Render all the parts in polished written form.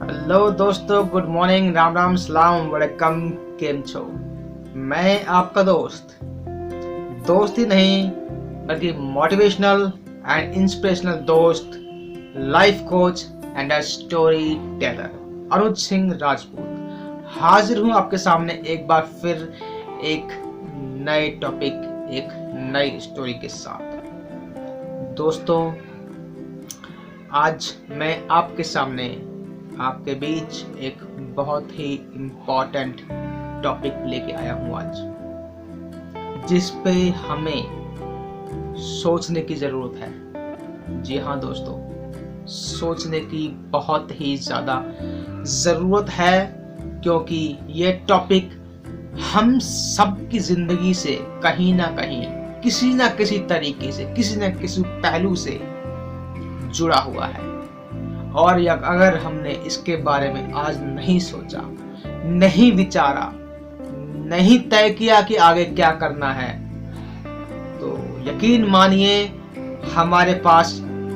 Hello दोस्तों, good morning, Ram Ram, सलाम, welcome. केम छो? मैं आपका दोस्त ही नहीं बल्कि मोटिवेशनल एंड इंस्पिरेशनल दोस्त, life coach and a storyteller Anuj Singh Rajput हाजिर हूं आपके सामने एक बार फिर एक नए टॉपिक, एक नई स्टोरी के साथ। दोस्तों, आज मैं आपके सामने, आपके बीच एक बहुत ही इम्पोर्टेंट टॉपिक लेके आया हूं आज, जिस पे हमें सोचने की ज़रूरत है। जी हाँ दोस्तों, सोचने की बहुत ही ज़्यादा ज़रूरत है, क्योंकि ये टॉपिक हम सब की ज़िंदगी से कहीं ना कहीं, किसी ना किसी तरीके से, किसी ना किसी पहलू से जुड़ा हुआ है। और अगर हमने इसके बारे में आज नहीं सोचा, नहीं विचारा, नहीं तय किया कि आगे क्या करना है, तो यकीन मानिए हमारे पास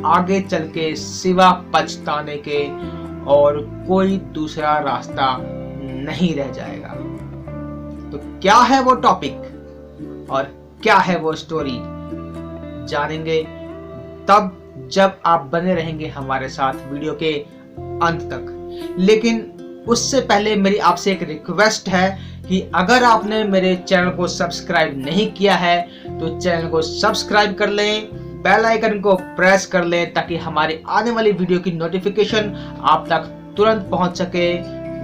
आगे चल के सिवा पछताने के और कोई दूसरा रास्ता नहीं रह जाएगा। तो क्या है वो टॉपिक और क्या है वो स्टोरी, जानेंगे तब जब आप बने रहेंगे हमारे साथ वीडियो के अंत तक। लेकिन उससे पहले मेरी आपसे एक रिक्वेस्ट है कि अगर आपने मेरे चैनल को सब्सक्राइब नहीं किया है तो चैनल को सब्सक्राइब कर लें, बेल आइकन को प्रेस कर लें, ताकि हमारी आने वाली वीडियो की नोटिफिकेशन आप तक तुरंत पहुंच सके।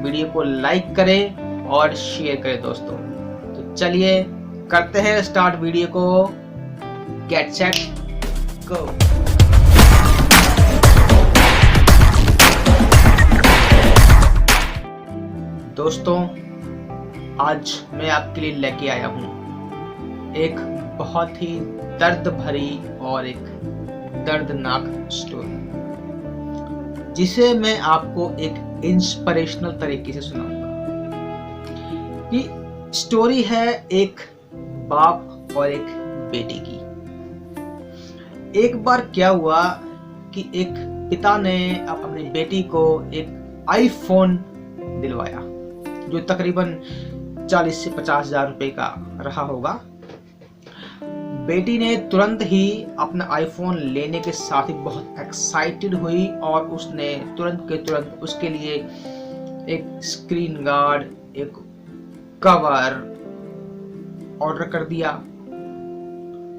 वीडियो को लाइक करें और शेयर करें दोस्तों। तो चलिए करते हैं स्टार्ट वीडियो को। Get set go. दोस्तों, आज मैं आपके लिए लेके आया हूँ एक बहुत ही दर्द भरी और एक दर्दनाक स्टोरी, जिसे मैं आपको एक इंस्पिरेशनल तरीके से सुनाऊंगा। कि स्टोरी है एक बाप और एक बेटी की। एक बार क्या हुआ कि एक पिता ने अपनी बेटी को एक आईफोन दिलवाया, जो तकरीबन 40 से 50 हजार रुपए का रहा होगा। बेटी ने तुरंत ही अपना आईफोन लेने के साथ ही बहुत एक्साइटेड हुई और उसने तुरंत के तुरंत उसके लिए एक स्क्रीन गार्ड, एक कवर ऑर्डर कर दिया।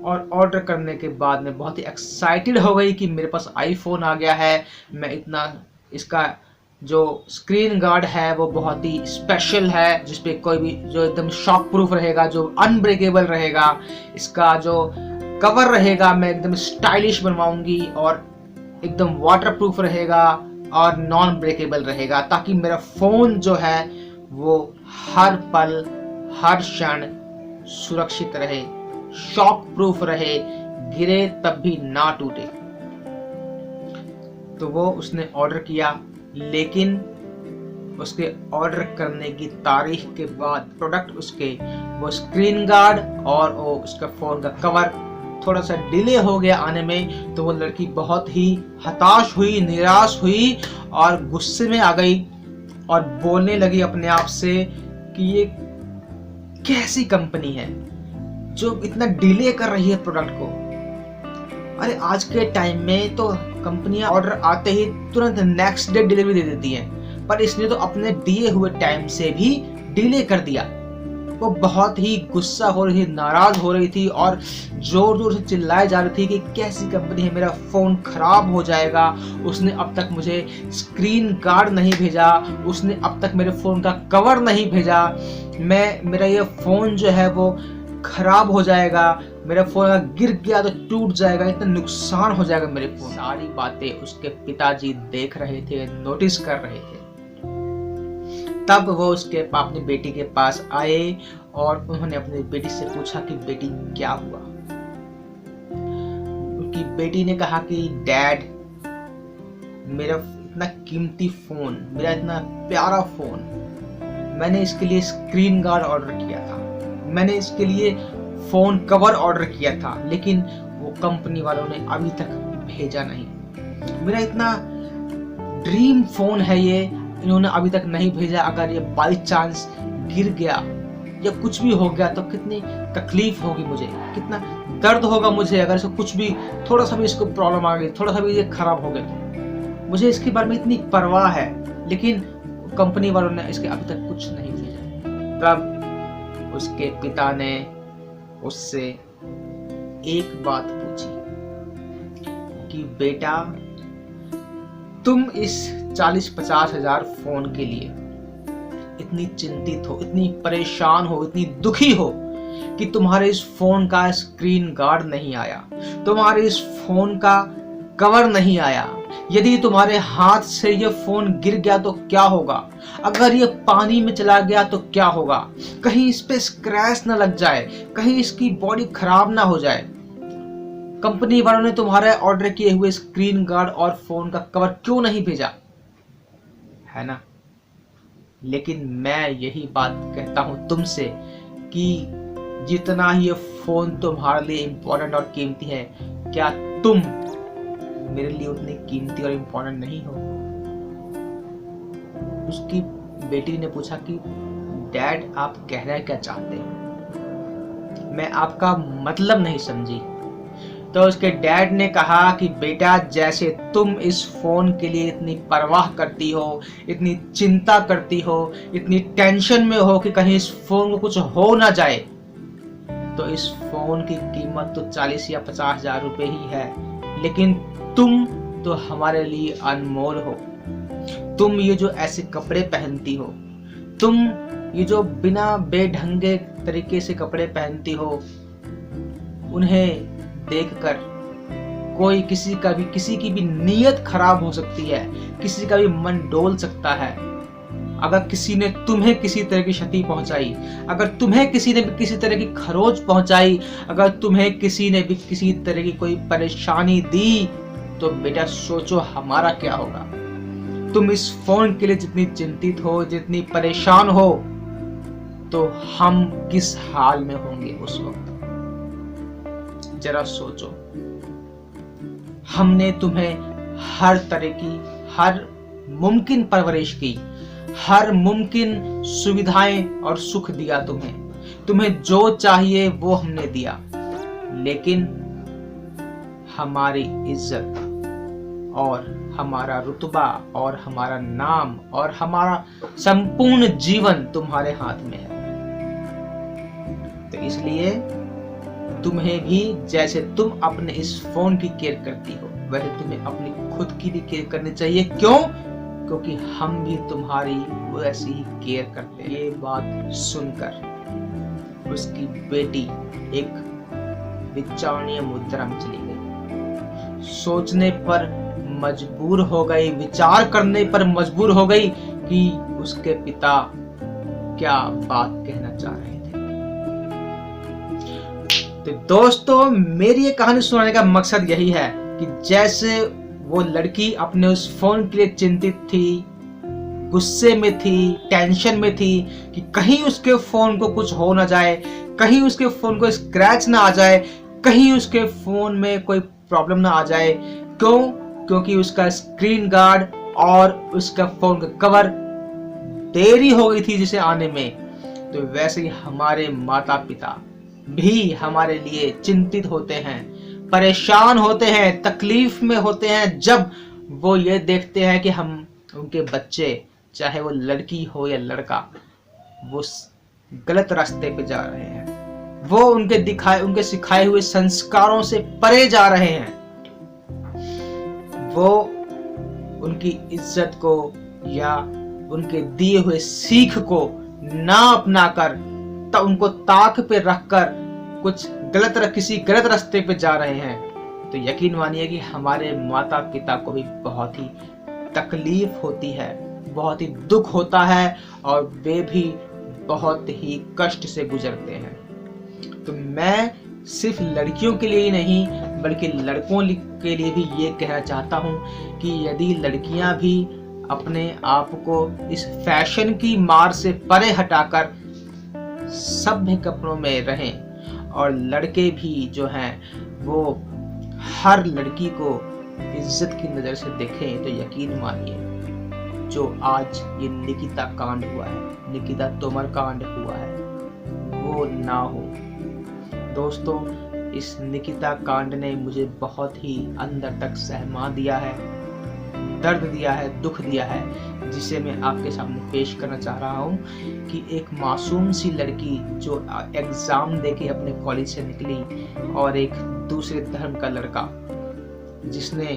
और ऑर्डर करने के बाद में बहुत ही एक्साइटेड हो गई कि मेरे पास आईफोन आ गया है। मैं इतना, इसका जो स्क्रीन गार्ड है वो बहुत ही स्पेशल है, जिसपे कोई भी, जो एकदम शॉक प्रूफ रहेगा, जो अनब्रेकेबल रहेगा। इसका जो कवर रहेगा मैं एकदम स्टाइलिश बनवाऊंगी और एकदम वाटर प्रूफ रहेगा और नॉन ब्रेकेबल रहेगा, ताकि मेरा फोन जो है वो हर पल, हर क्षण सुरक्षित रहे, शॉक प्रूफ रहे, गिरे तब भी ना टूटे। तो वो उसने ऑर्डर किया, लेकिन उसके ऑर्डर करने की तारीख के बाद प्रोडक्ट, उसके वो स्क्रीन गार्ड और वो उसका फोन का कवर थोड़ा सा डिले हो गया आने में। तो वो लड़की बहुत ही हताश हुई, निराश हुई और गुस्से में आ गई और बोलने लगी अपने आप से कि ये कैसी कंपनी है जो इतना डिले कर रही है प्रोडक्ट को। अरे आज के टाइम में तो कंपनियां ऑर्डर आते ही तुरंत नेक्स्ट डे डिलीवरी दे देती हैं, पर इसने तो अपने दिए हुए टाइम से भी डिले कर दिया। वो बहुत ही गुस्सा हो रही थी, नाराज हो रही थी और जोर जोर से चिल्लाए जा रही थी कि कैसी कंपनी है, मेरा फोन खराब हो जाएगा, उसने अब तक मुझे स्क्रीन गार्ड नहीं भेजा, उसने अब तक मेरे फोन का कवर नहीं भेजा, मेरा ये फोन जो है वो खराब हो जाएगा, मेरा फोन गिर गया तो टूट जाएगा, इतना नुकसान हो जाएगा मेरे फोन। सारी बातें उसके पिताजी देख रहे थे, नोटिस कर रहे थे। तब वो उसके अपनी बेटी के पास आए और उन्होंने अपनी बेटी से पूछा कि बेटी क्या हुआ। उनकी बेटी ने कहा कि डैड, मेरा इतना कीमती फोन, मेरा इतना प्यारा फोन, मैंने इसके लिए स्क्रीन गार्ड ऑर्डर किया था, मैंने इसके लिए फोन कवर ऑर्डर किया था, लेकिन वो कंपनी वालों ने अभी तक भेजा नहीं। मेरा इतना ड्रीम फोन है ये, इन्होंने अभी तक नहीं भेजा। अगर ये बाई चांस गिर गया या कुछ भी हो गया तो कितनी तकलीफ होगी मुझे, कितना दर्द होगा मुझे। अगर इसको कुछ भी, थोड़ा सा भी इसको प्रॉब्लम आ गई, थोड़ा सा भी ये खराब हो गया तो मुझे इसके बारे में इतनी परवाह है, लेकिन कंपनी वालों ने इसके अभी तक कुछ नहीं भेजा। तब उसके पिता ने उससे एक बात पूछी कि बेटा, तुम इस 40-50 हजार फोन के लिए इतनी चिंतित हो, इतनी परेशान हो, इतनी दुखी हो कि तुम्हारे इस फोन का स्क्रीन गार्ड नहीं आया, तुम्हारे इस फोन का कवर नहीं आया। यदि तुम्हारे हाथ से ये फोन गिर गया तो क्या होगा? अगर ये पानी में चला गया तो क्या होगा? कहीं इस पे स्क्रैच ना लग जाए, कहीं इसकी बॉडी खराब ना हो जाए। कंपनी वालों ने तुम्हारे ऑर्डर किए हुए स्क्रीन गार्ड और फोन का कवर क्यों नहीं भेजा, है ना? लेकिन मैं यही बात कहता हूं तुमसे कि जितना ही ये फोन तुम्हारे लिए इम्पोर्टेंट और कीमती है, क्या तुम मेरे लिए उतनी कीमती और इम्पोर्टेंट नहीं हो? उसकी बेटी ने पूछा कि डैड, आप कहना क्या चाहते हैं? मैं आपका मतलब नहीं समझी। तो उसके डैड ने कहा कि बेटा, जैसे तुम इस फोन के लिए इतनी परवाह करती हो, इतनी चिंता करती हो, इतनी टेंशन में हो कि कहीं इस फोन को कुछ हो ना जाए, तो इस फोन की कीमत तो 40 या 50 हजार रुपए ही है, लेकिन तुम तो हमारे लिए अनमोल हो। तुम ये जो ऐसे कपड़े पहनती हो, तुम ये जो बिना बेढंगे तरीके से कपड़े पहनती हो, उन्हें देखकर कोई किसी की भी नीयत खराब हो सकती है, किसी का भी मन डोल सकता है। अगर किसी ने तुम्हें किसी तरह की क्षति पहुंचाई, अगर तुम्हें किसी ने भी किसी तरह की खरोच पहुंचाई, अगर तुम्हें किसी ने भी किसी तरह की कोई परेशानी दी, तो बेटा सोचो हमारा क्या होगा। तुम इस फोन के लिए जितनी चिंतित हो, जितनी परेशान हो, तो हम किस हाल में होंगे उस वक्त, जरा सोचो। हमने तुम्हें हर तरह की, हर मुमकिन परवरिश की, हर मुमकिन सुविधाएं और सुख दिया तुम्हें जो चाहिए वो हमने दिया, लेकिन हमारी इज्जत और हमारा रुतबा और हमारा नाम और हमारा संपूर्ण जीवन तुम्हारे हाथ में है। तो इसलिए तुम्हें भी, जैसे तुम अपने इस फोन की केयर करती हो, वैसे तुम्हें अपनी खुद की भी केयर करनी चाहिए। क्यों? क्योंकि हम भी तुम्हारी वैसी ही केयर करते हैं। ये बात सुनकर उसकी बेटी एक विचारणीय मुद्रा में चली गई, सोचने पर मजबूर हो गई, विचार करने पर मजबूर हो गई कि उसके पिता क्या बात कहना चाह रहे थे। तो दोस्तों, मेरी ये कहानी सुनाने का मकसद यही है कि जैसे वो लड़की अपने उस फोन के लिए चिंतित थी, गुस्से में थी, टेंशन में थी कि कहीं उसके फोन को कुछ हो ना जाए, कहीं उसके फोन को स्क्रैच ना आ जाए, कहीं उसके फोन में कोई प्रॉब्लम ना आ जाए। क्यों? क्योंकि उसका स्क्रीन गार्ड और उसका फोन का कवर देरी हो गई थी जिसे आने में। तो वैसे ही हमारे माता पिता भी हमारे लिए चिंतित होते हैं, परेशान होते हैं, तकलीफ में होते हैं, जब वो ये देखते हैं कि हम उनके बच्चे, चाहे वो लड़की हो या लड़का, वो गलत रास्ते पे जा रहे हैं, वो उनके सिखाए हुए संस्कारों से परे जा रहे हैं, वो उनकी इज्जत को या उनके दिए हुए सीख को ना अपनाकर उनको ताक पे रखकर किसी गलत रास्ते पे जा रहे हैं। तो यकीन मानिए कि हमारे माता पिता को भी बहुत ही तकलीफ होती है, बहुत ही दुख होता है और वे भी बहुत ही कष्ट से गुजरते हैं। तो मैं सिर्फ लड़कियों के लिए ही नहीं बल्कि लड़कों के लिए भी ये कहना चाहता हूँ कि यदि लड़कियां भी अपने आप को इस फैशन की मार से परे हटाकर सभ्य कपड़ों में रहें और लड़के भी जो हैं वो हर लड़की को इज्जत की नज़र से देखें, तो यकीन मानिए जो आज ये निकिता कांड हुआ है, निकिता तोमर कांड हुआ है, वो ना हो। दोस्तों, इस निकिता कांड ने मुझे बहुत ही अंदर तक सहमा दिया है, दर्द दिया है, दुख दिया है, जिसे मैं आपके सामने पेश करना चाह रहा हूँ कि एक मासूम सी लड़की जो एग्जाम देके अपने कॉलेज से निकली और एक दूसरे धर्म का लड़का जिसने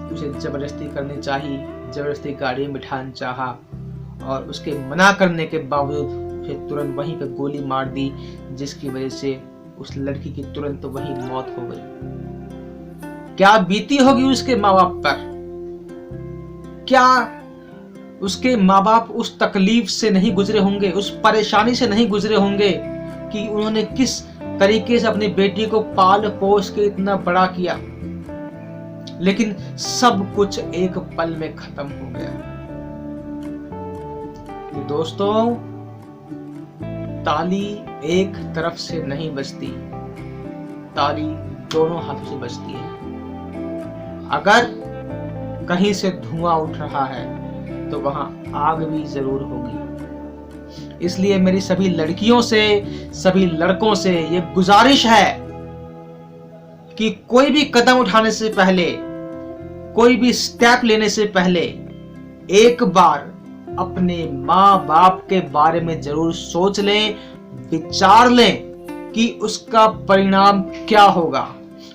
उसे जबरदस्ती करनी चाहिए, जबरदस्ती गाड़ी में बिठाना चाहा और उसके मना करने के बावजूद उसे तुरंत वहीं पे गोली मार दी, जिसकी वजह से उस लड़की की तुरंत वहीं मौत हो गई। क्या बीती होगी उसके माँ बाप पर? क्या उसके माँ बाप उस तकलीफ से नहीं गुजरे होंगे, उस परेशानी से नहीं गुजरे होंगे कि उन्होंने किस तरीके से अपनी बेटी को पाल पोस के इतना बड़ा किया, लेकिन सब कुछ एक पल में खत्म हो गया। तो दोस्तों, ताली एक तरफ से नहीं बजती, ताली दोनों हाथों से बजती है। अगर कहीं से धुआं उठ रहा है तो वहां आग भी जरूर होगी। इसलिए मेरी सभी लड़कियों से, सभी लड़कों से ये गुजारिश है कि कोई भी कदम उठाने से पहले, कोई भी स्टेप लेने से पहले एक बार अपने माँ बाप के बारे में जरूर सोच लें, विचार लें कि उसका परिणाम क्या होगा,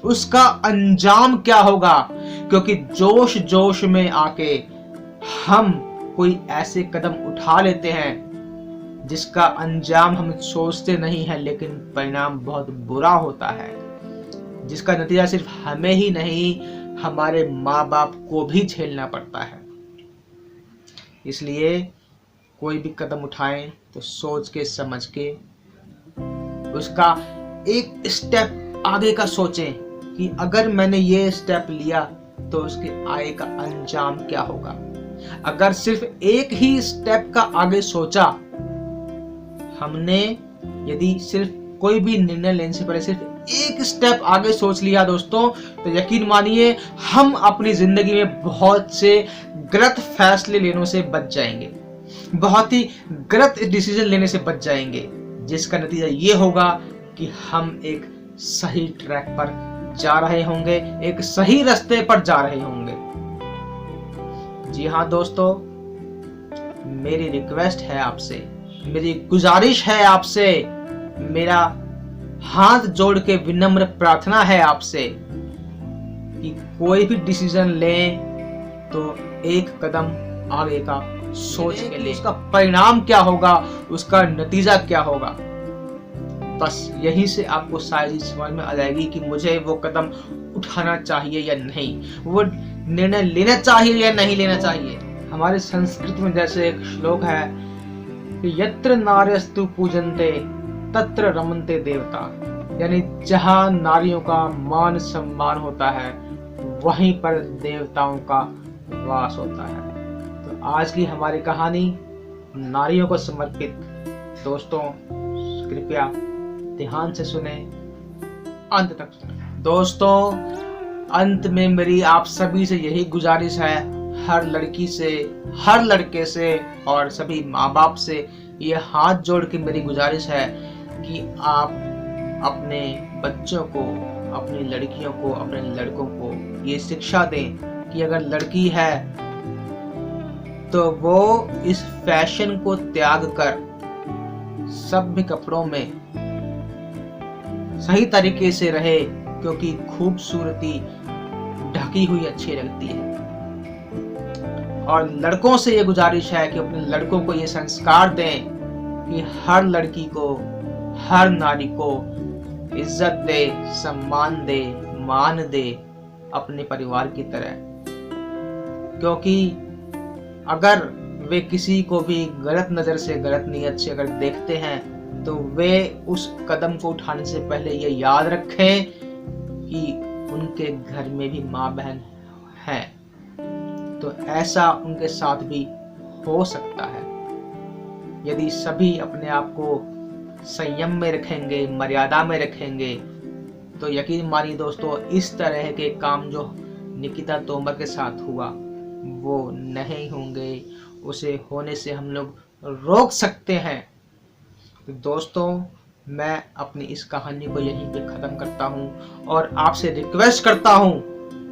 उसका अंजाम क्या होगा। क्योंकि जोश जोश में आके हम कोई ऐसे कदम उठा लेते हैं जिसका अंजाम हम सोचते नहीं है, लेकिन परिणाम बहुत बुरा होता है, जिसका नतीजा सिर्फ हमें ही नहीं, हमारे माँ बाप को भी झेलना पड़ता है। इसलिए कोई भी कदम उठाएं तो सोच के समझ के उसका एक स्टेप आगे का सोचें कि अगर मैंने ये स्टेप लिया तो उसके आगे का अंजाम क्या होगा। अगर सिर्फ एक ही स्टेप का आगे सोचा, हमने यदि सिर्फ कोई भी निर्णय लेने से पहले सिर्फ एक स्टेप आगे सोच लिया दोस्तों, तो यकीन मानिए हम अपनी जिंदगी में बहुत से गलत फैसले लेने से बच जाएंगे, बहुत ही गलत डिसीजन लेने से बच जाएंगे, जिसका नतीजा ये होगा कि हम एक सही ट्रैक पर जा रहे होंगे, एक सही रास्ते पर जा रहे होंगे। जी हाँ दोस्तों, मेरी रिक्वेस्ट है आपसे, मेरी गुजारिश है आपसे, मेरा हाथ जोड़ के विनम्र प्रार्थना है आपसे कि कोई भी डिसीजन लें तो एक कदम आगे का सोच के लें। उसका परिणाम क्या होगा, उसका नतीजा क्या होगा, बस यहीं से आपको सारी चीज समझ में आ जाएगी कि मुझे वो कदम उठाना चाहिए या नहीं, वो निर्णय लेना चाहिए या नहीं लेना चाहिए। हमारी संस्कृति में जैसे एक श्लोक है कि यत्र नार्यस्तु पूजन्ते तत्र रमन्ते देवता, यानी जहां नारियों का मान सम्मान होता है वहीं पर देवताओं का वास होता है। तो आज की हमारी कहानी नारियों को समर्पित। दोस्तों, कृपया ध्यान से सुने, अंत तक सुने। दोस्तों, अंत में मेरी आप सभी से यही गुजारिश है, हर लड़की से, हर लड़के से और सभी माँ बाप से ये हाथ जोड़ के मेरी गुजारिश है कि आप अपने बच्चों को, अपनी लड़कियों को, अपने लड़कों को ये शिक्षा दें कि अगर लड़की है तो वो इस फैशन को त्याग कर सभ्य कपड़ों में सही तरीके से रहे, क्योंकि खूबसूरती ढकी हुई अच्छी लगती है। और लड़कों से ये गुजारिश है कि अपने लड़कों को ये संस्कार दें कि हर लड़की को, हर नारी को इज्जत दे, सम्मान दे, मान दे अपने परिवार की तरह। क्योंकि अगर वे किसी को भी गलत नजर से, गलत नीयत से अगर देखते हैं तो वे उस कदम को उठाने से पहले ये याद रखें कि उनके घर में भी माँ बहन हैं, तो ऐसा उनके साथ भी हो सकता है। यदि सभी अपने आप को संयम में रखेंगे, मर्यादा में रखेंगे, तो यकीन मानिए दोस्तों, इस तरह के काम जो निकिता तोमर के साथ हुआ वो नहीं होंगे, उसे होने से हम लोग रोक सकते हैं। तो दोस्तों, मैं अपनी इस कहानी को यहीं पे ख़त्म करता हूँ और आपसे रिक्वेस्ट करता हूँ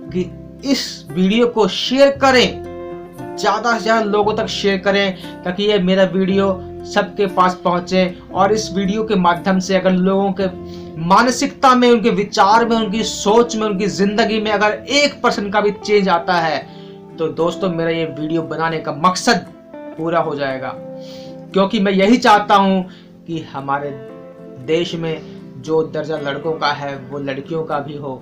कि इस वीडियो को शेयर करें, ज़्यादा से ज़्यादा लोगों तक शेयर करें, ताकि ये मेरा वीडियो सबके पास पहुँचे। और इस वीडियो के माध्यम से अगर लोगों के मानसिकता में, उनके विचार में, उनकी सोच में, उनकी ज़िंदगी में अगर 1% का भी चेंज आता है, तो दोस्तों मेरा ये वीडियो बनाने का मकसद पूरा हो जाएगा। क्योंकि मैं यही चाहता हूँ कि हमारे देश में जो दर्जा लड़कों का है वो लड़कियों का भी हो,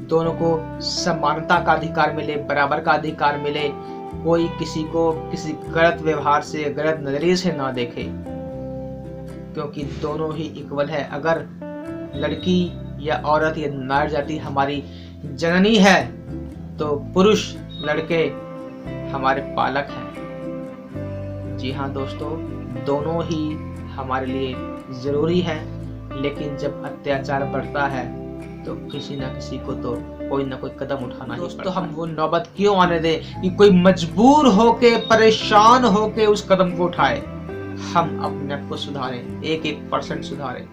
दोनों को समानता का अधिकार मिले, बराबर का अधिकार मिले, कोई किसी को किसी गलत व्यवहार से, गलत नजरिए से ना देखे, क्योंकि दोनों ही इक्वल है। अगर लड़की या औरत या नारी जाति हमारी जननी है, तो पुरुष लड़के हमारे पालक हैं। जी हाँ दोस्तों, दोनों ही हमारे लिए जरूरी है, लेकिन जब अत्याचार बढ़ता है तो किसी ना किसी को तो कोई ना कोई कदम उठाना ही पड़ता है। हम वो नौबत क्यों आने दें कि कोई मजबूर होके, परेशान होके उस कदम को उठाए। हम अपने आप को सुधारें, 1% सुधारें।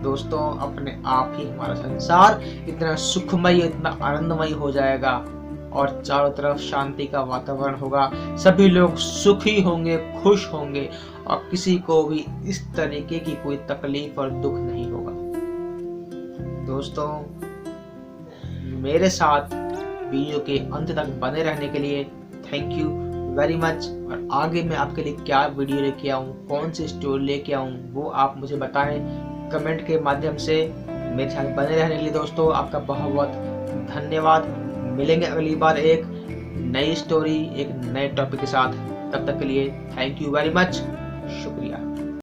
दोस्तों, अपने आप ही हमारा संसार इतना सुखमय, इतना आनंदमय हो जाएगा और चारों तरफ शांति का वातावरण होगा, सभी लोग सुखी होंगे, खुश होंगे और किसी को भी इस तरीके की कोई तकलीफ और दुख नहीं होगा। दोस्तों, मेरे साथ वीडियो के अंत तक बने रहने के लिए थैंक यू वेरी मच। और आगे मैं आपके लिए क्या वीडियो लेके आऊँ, कौन सी स्टोरी लेके आऊँ, वो आप मुझे बताएं कमेंट के माध्यम से। मेरे साथ बने रहने के लिए दोस्तों आपका बहुत बहुत धन्यवाद। मिलेंगे अगली बार एक नई स्टोरी, एक नए टॉपिक के साथ। तब तक के लिए थैंक यू वेरी मच, शुक्रिया।